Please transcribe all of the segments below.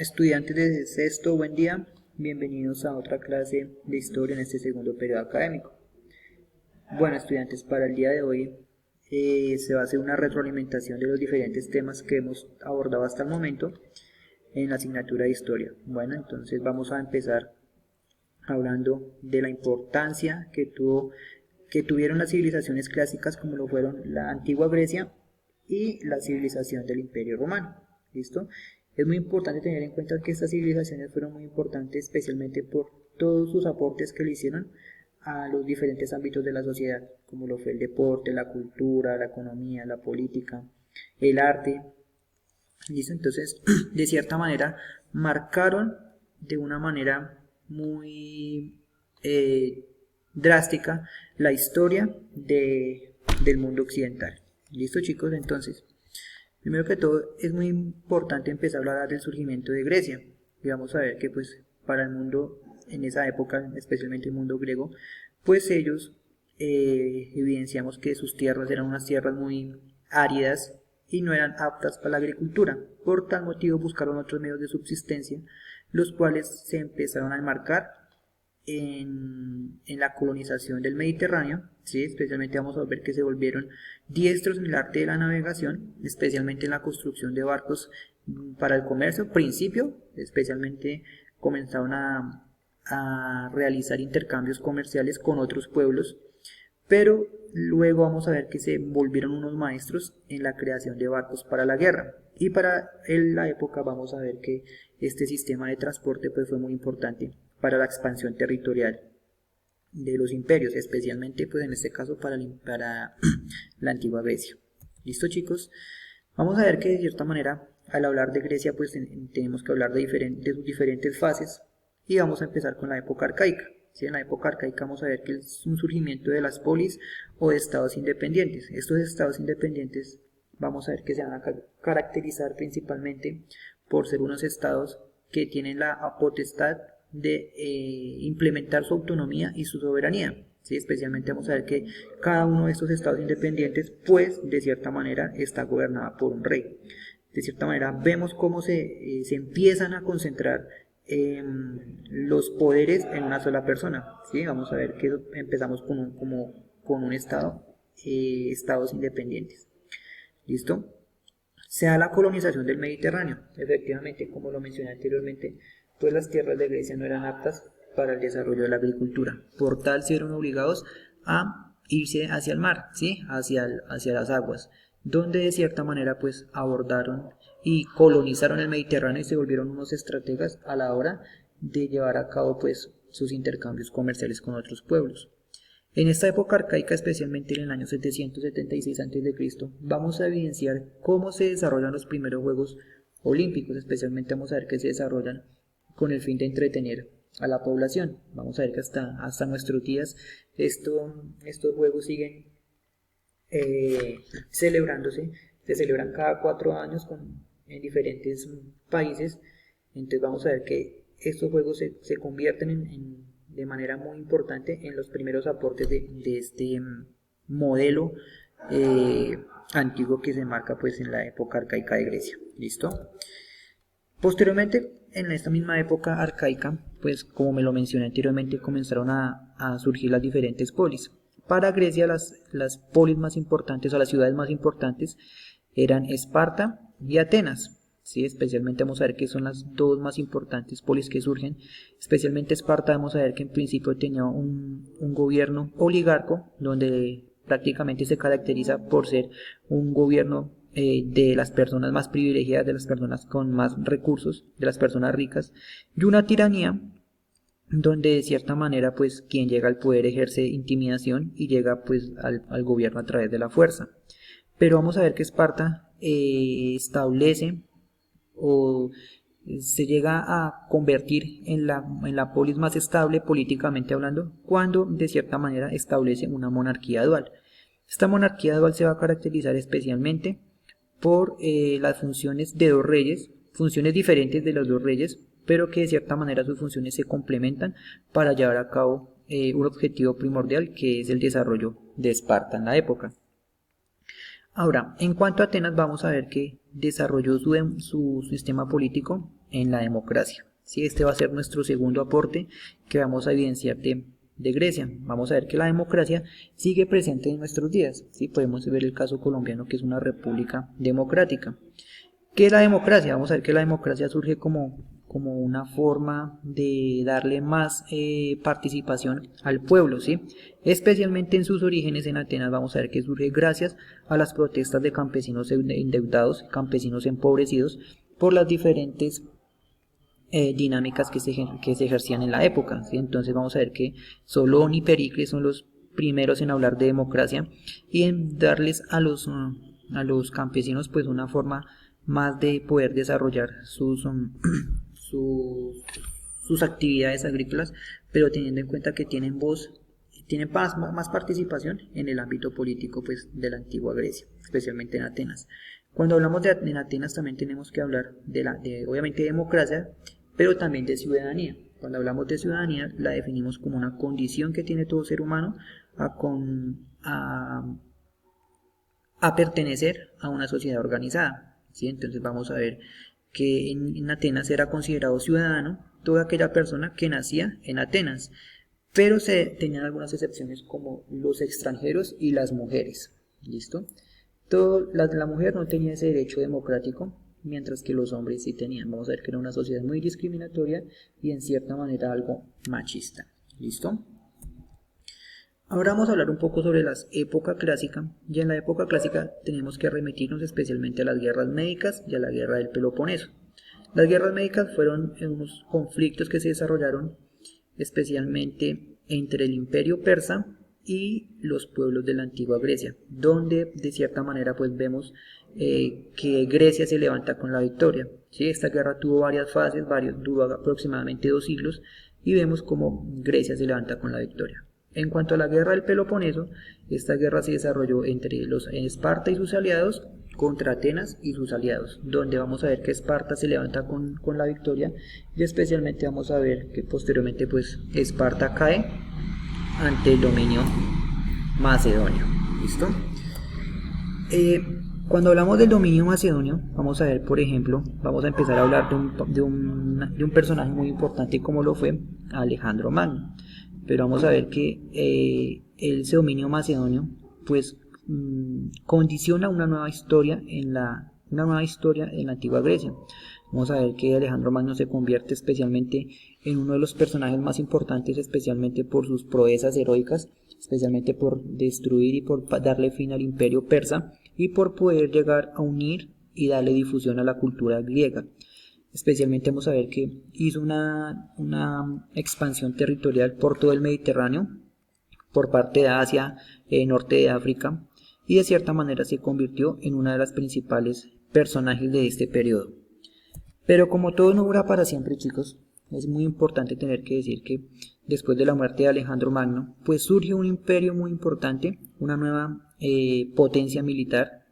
Estudiantes de sexto, buen día. Bienvenidos a otra clase de historia en este segundo periodo académico. Bueno, estudiantes, para el día de hoy se va a hacer una retroalimentación de los diferentes temas que hemos abordado hasta el momento en la asignatura de historia. Bueno, entonces vamos a empezar hablando de la importancia que tuvieron las civilizaciones clásicas como lo fueron la antigua Grecia y la civilización del Imperio Romano. ¿Listo? Es muy importante tener en cuenta que estas civilizaciones fueron muy importantes especialmente por todos sus aportes que le hicieron a los diferentes ámbitos de la sociedad, como lo fue el deporte, la cultura, la economía, la política, el arte. ¿Listo? Entonces, de cierta manera, marcaron de una manera muy drástica la historia del mundo occidental. ¿Listo, chicos? Entonces, primero que todo, es muy importante empezar a hablar del surgimiento de Grecia. Y vamos a ver que pues para el mundo en esa época, especialmente el mundo griego, pues ellos evidenciamos que sus tierras eran unas tierras muy áridas y no eran aptas para la agricultura. Por tal motivo buscaron otros medios de subsistencia, los cuales se empezaron a enmarcar en la colonización del Mediterráneo, ¿sí? Especialmente vamos a ver que se volvieron diestros en el arte de la navegación, especialmente en la construcción de barcos para el comercio. Principio, especialmente comenzaron a realizar intercambios comerciales con otros pueblos, pero luego vamos a ver que se volvieron unos maestros en la creación de barcos para la guerra. Y para la época vamos a ver que este sistema de transporte pues fue muy importante para la expansión territorial de los imperios, especialmente pues en este caso para la antigua Grecia. ¿Listo, chicos? Vamos a ver que de cierta manera al hablar de Grecia pues tenemos que hablar de sus diferentes fases y vamos a empezar con la época arcaica. ¿Sí? En la época arcaica vamos a ver que es un surgimiento de las polis o de estados independientes. Estos estados independientes vamos a ver que se van a caracterizar principalmente por ser unos estados que tienen la potestad de implementar su autonomía y su soberanía. ¿Sí? Especialmente vamos a ver que cada uno de estos estados independientes pues de cierta manera está gobernada por un rey. De cierta manera vemos cómo se empiezan a concentrar los poderes en una sola persona. ¿Sí? Vamos a ver que empezamos con un estado, estados independientes. ¿Listo? Se da la colonización del Mediterráneo. Efectivamente, como lo mencioné anteriormente, pues las tierras de Grecia no eran aptas para el desarrollo de la agricultura. Por tal, se vieron obligados a irse hacia el mar, ¿sí? hacia las aguas, donde de cierta manera pues abordaron y colonizaron el Mediterráneo y se volvieron unos estrategas a la hora de llevar a cabo pues sus intercambios comerciales con otros pueblos. En esta época arcaica, especialmente en el año 776 a.C., vamos a evidenciar cómo se desarrollan los primeros Juegos Olímpicos. Especialmente vamos a ver que se desarrollan con el fin de entretener a la población. Vamos a ver que hasta nuestros días estos juegos siguen celebrándose. Se celebran cada 4 años en diferentes países. Entonces vamos a ver que estos juegos se convierten de manera muy importante en los primeros aportes de este modelo antiguo que se marca pues en la época arcaica de Grecia. ¿Listo? Posteriormente, en esta misma época arcaica, pues como me lo mencioné anteriormente, comenzaron a surgir las diferentes polis. Para Grecia las polis más importantes o las ciudades más importantes eran Esparta y Atenas. ¿Sí? Especialmente vamos a ver que son las dos más importantes polis que surgen. Especialmente Esparta vamos a ver que en principio tenía un gobierno oligarco, donde prácticamente se caracteriza por ser un gobierno de las personas más privilegiadas, de las personas con más recursos, de las personas ricas, y una tiranía donde de cierta manera pues quien llega al poder ejerce intimidación y llega pues al gobierno a través de la fuerza. Pero vamos a ver que Esparta establece o se llega a convertir en la polis más estable políticamente hablando cuando de cierta manera establece una monarquía dual. Esta monarquía dual se va a caracterizar especialmente por las funciones de dos reyes, funciones diferentes de los dos reyes, pero que de cierta manera sus funciones se complementan para llevar a cabo un objetivo primordial que es el desarrollo de Esparta en la época. Ahora, en cuanto a Atenas, vamos a ver que desarrolló su sistema político en la democracia. ¿Sí? Este va a ser nuestro segundo aporte que vamos a evidenciar de Grecia. Vamos a ver que la democracia sigue presente en nuestros días. ¿Sí? Podemos ver el caso colombiano, que es una república democrática. ¿Qué es la democracia? Vamos a ver que la democracia surge como una forma de darle más participación al pueblo, ¿sí? Especialmente en sus orígenes en Atenas vamos a ver que surge gracias a las protestas de campesinos endeudados, campesinos empobrecidos por las diferentes dinámicas que se ejercían en la época, ¿sí? Entonces vamos a ver que Solón y Pericles son los primeros en hablar de democracia y en darles a los campesinos pues una forma más de poder desarrollar sus actividades agrícolas, pero teniendo en cuenta que tienen voz, tienen más participación en el ámbito político pues, de la antigua Grecia, especialmente en Atenas. Cuando hablamos en Atenas también tenemos que hablar obviamente de democracia, pero también de ciudadanía. Cuando hablamos de ciudadanía la definimos como una condición que tiene todo ser humano a pertenecer a una sociedad organizada. ¿Sí? Entonces vamos a ver que en Atenas era considerado ciudadano toda aquella persona que nacía en Atenas, pero se tenían algunas excepciones como los extranjeros y las mujeres. ¿Listo? La mujer no tenía ese derecho democrático, mientras que los hombres sí tenían. Vamos a ver que era una sociedad muy discriminatoria y en cierta manera algo machista. ¿Listo? Ahora vamos a hablar un poco sobre la época clásica, y en la época clásica tenemos que remitirnos especialmente a las guerras médicas y a la guerra del Peloponeso. Las guerras médicas fueron unos conflictos que se desarrollaron especialmente entre el imperio persa y los pueblos de la antigua Grecia, donde de cierta manera pues vemos que Grecia se levanta con la victoria. ¿Sí? Esta guerra tuvo varias fases, duró aproximadamente 2 siglos y vemos cómo Grecia se levanta con la victoria. En cuanto a la guerra del Peloponeso, esta guerra se desarrolló entre los Esparta y sus aliados contra Atenas y sus aliados, donde vamos a ver que Esparta se levanta con la victoria y especialmente vamos a ver que posteriormente pues Esparta cae ante el dominio macedonio. ¿Listo? Cuando hablamos del dominio macedonio, vamos a ver, por ejemplo, vamos a empezar a hablar de un personaje muy importante como lo fue Alejandro Magno. Pero vamos a ver que ese dominio macedonio pues condiciona una nueva historia en la antigua Grecia. Vamos a ver que Alejandro Magno se convierte especialmente en uno de los personajes más importantes, especialmente por sus proezas heroicas, especialmente por destruir y por darle fin al imperio persa y por poder llegar a unir y darle difusión a la cultura griega. Especialmente vamos a ver que hizo una expansión territorial por todo el Mediterráneo, por parte de Asia, norte de África, y de cierta manera se convirtió en una de las principales personajes de este periodo. Pero como todo no dura para siempre, chicos, es muy importante tener que decir que después de la muerte de Alejandro Magno, pues surge un imperio muy importante, una nueva potencia militar,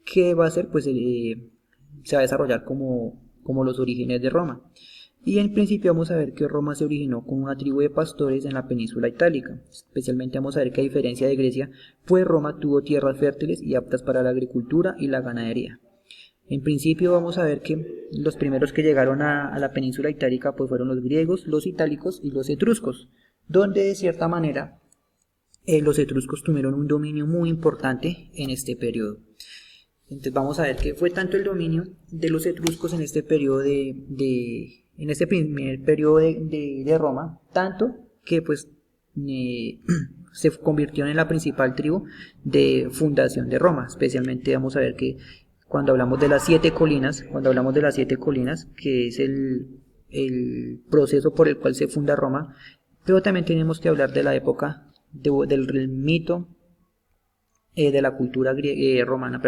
que va a ser, pues, se va a desarrollar como los orígenes de Roma. Y en principio vamos a ver que Roma se originó con una tribu de pastores en la península itálica. Especialmente vamos a ver que a diferencia de Grecia, pues Roma tuvo tierras fértiles y aptas para la agricultura y la ganadería. En principio vamos a ver que los primeros que llegaron a la península itálica pues fueron los griegos, los itálicos y los etruscos, donde de cierta manera los etruscos tuvieron un dominio muy importante en este periodo. Entonces vamos a ver que fue tanto el dominio de los etruscos en este periodo en este primer periodo de Roma, tanto que pues se convirtió en la principal tribu de fundación de Roma. Especialmente vamos a ver que cuando hablamos de las 7 colinas, que es el proceso por el cual se funda Roma, pero también tenemos que hablar de la época del mito de la cultura romana,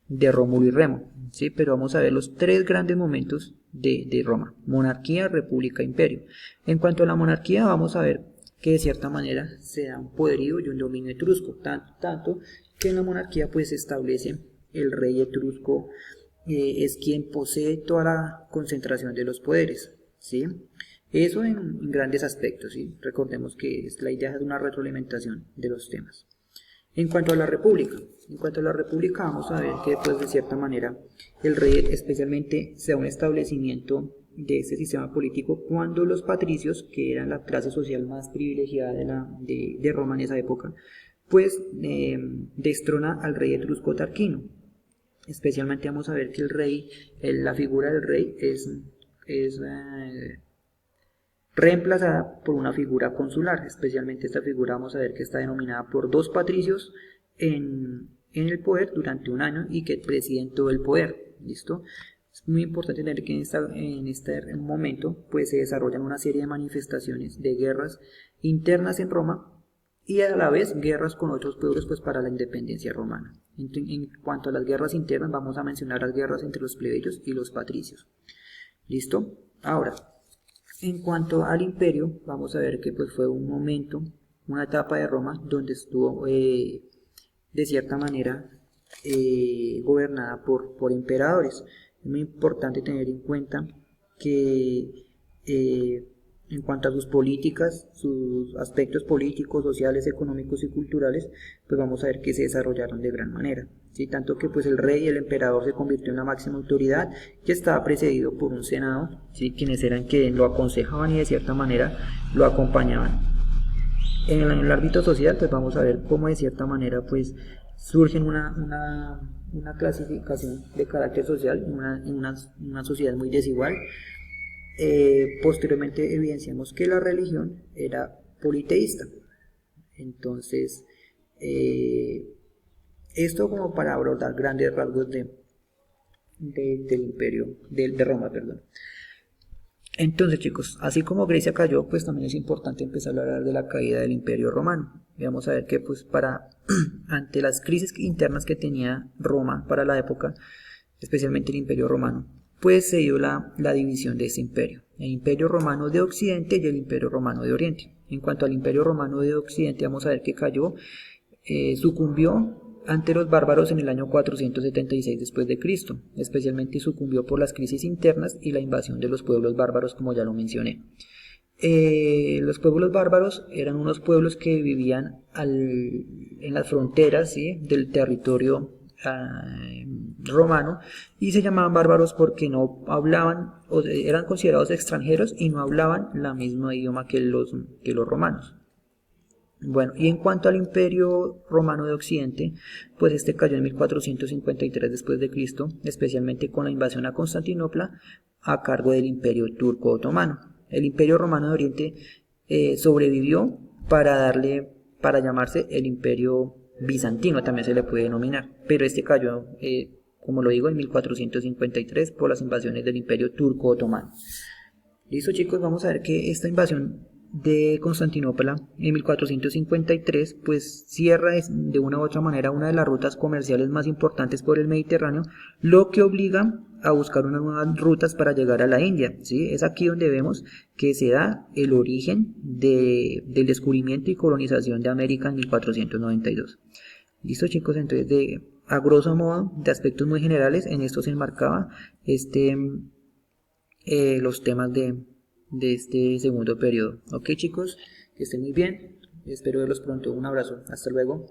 de Rómulo y Remo, ¿sí? Pero vamos a ver los 3 grandes momentos de Roma: monarquía, república, imperio. En cuanto a la monarquía, vamos a ver que de cierta manera se da un poderío y un dominio etrusco, tanto que en la monarquía pues se establece el rey etrusco, es quien posee toda la concentración de los poderes, ¿sí? Eso en grandes aspectos, ¿sí? Recordemos que la idea es una retroalimentación de los temas. En cuanto a la república vamos a ver que pues de cierta manera el rey especialmente sea un establecimiento de este sistema político cuando los patricios, que eran la clase social más privilegiada de Roma en esa época, pues destrona al rey etrusco Tarquino. Especialmente vamos a ver que el rey, la figura del rey es reemplazada por una figura consular. Especialmente esta figura vamos a ver que está denominada por dos patricios en el poder durante un año y que presiden todo el poder. ¿Listo? Es muy importante tener que en este momento pues se desarrollan una serie de manifestaciones de guerras internas en Roma y a la vez guerras con otros pueblos pues para la independencia romana. En cuanto a las guerras internas vamos a mencionar las guerras entre los plebeyos y los patricios. ¿Listo? Ahora, en cuanto al imperio, vamos a ver que pues fue un momento, una etapa de Roma donde estuvo de cierta manera gobernada por emperadores. Es muy importante tener en cuenta que en cuanto a sus políticas, sus aspectos políticos, sociales, económicos y culturales, pues vamos a ver que se desarrollaron de gran manera. ¿Sí? Tanto que pues el rey y el emperador se convirtió en la máxima autoridad y estaba precedido por un senado, ¿sí? Quienes eran que lo aconsejaban y de cierta manera lo acompañaban. En el ámbito social pues vamos a ver cómo de cierta manera pues surge una clasificación de carácter social en una sociedad muy desigual. Posteriormente evidenciamos que la religión era politeísta. Entonces, esto como para abordar grandes rasgos del imperio, de Roma, perdón. Entonces, chicos, así como Grecia cayó, pues también es importante empezar a hablar de la caída del imperio romano. Y vamos a ver que pues ante las crisis internas que tenía Roma para la época, especialmente el imperio romano, pues se dio la división de ese imperio, el imperio romano de Occidente y el imperio romano de Oriente. En cuanto al imperio romano de Occidente, vamos a ver que cayó, sucumbió ante los bárbaros en el año 476 después de Cristo, especialmente sucumbió por las crisis internas y la invasión de los pueblos bárbaros, como ya lo mencioné. Los pueblos bárbaros eran unos pueblos que vivían en las fronteras, ¿sí?, del territorio romano, y se llamaban bárbaros porque no hablaban, o eran considerados extranjeros y no hablaban la misma idioma que los romanos. Bueno, y en cuanto al imperio romano de Occidente, pues este cayó en 1453 después de Cristo, especialmente con la invasión a Constantinopla a cargo del imperio turco otomano. El imperio romano de Oriente sobrevivió para llamarse el imperio bizantino, también se le puede denominar, pero este cayó, como lo digo, en 1453 por las invasiones del imperio turco otomano. Listo, chicos, vamos a ver que esta invasión de Constantinopla en 1453 pues cierra de una u otra manera una de las rutas comerciales más importantes por el Mediterráneo, lo que obliga a buscar unas nuevas rutas para llegar a la India, ¿sí? Es aquí donde vemos que se da el origen del descubrimiento y colonización de América en 1492. Listo, chicos, entonces a grosso modo, de aspectos muy generales, en esto se enmarcaba los temas de este segundo periodo. Ok, chicos, que estén muy bien, espero verlos pronto. Un abrazo, hasta luego.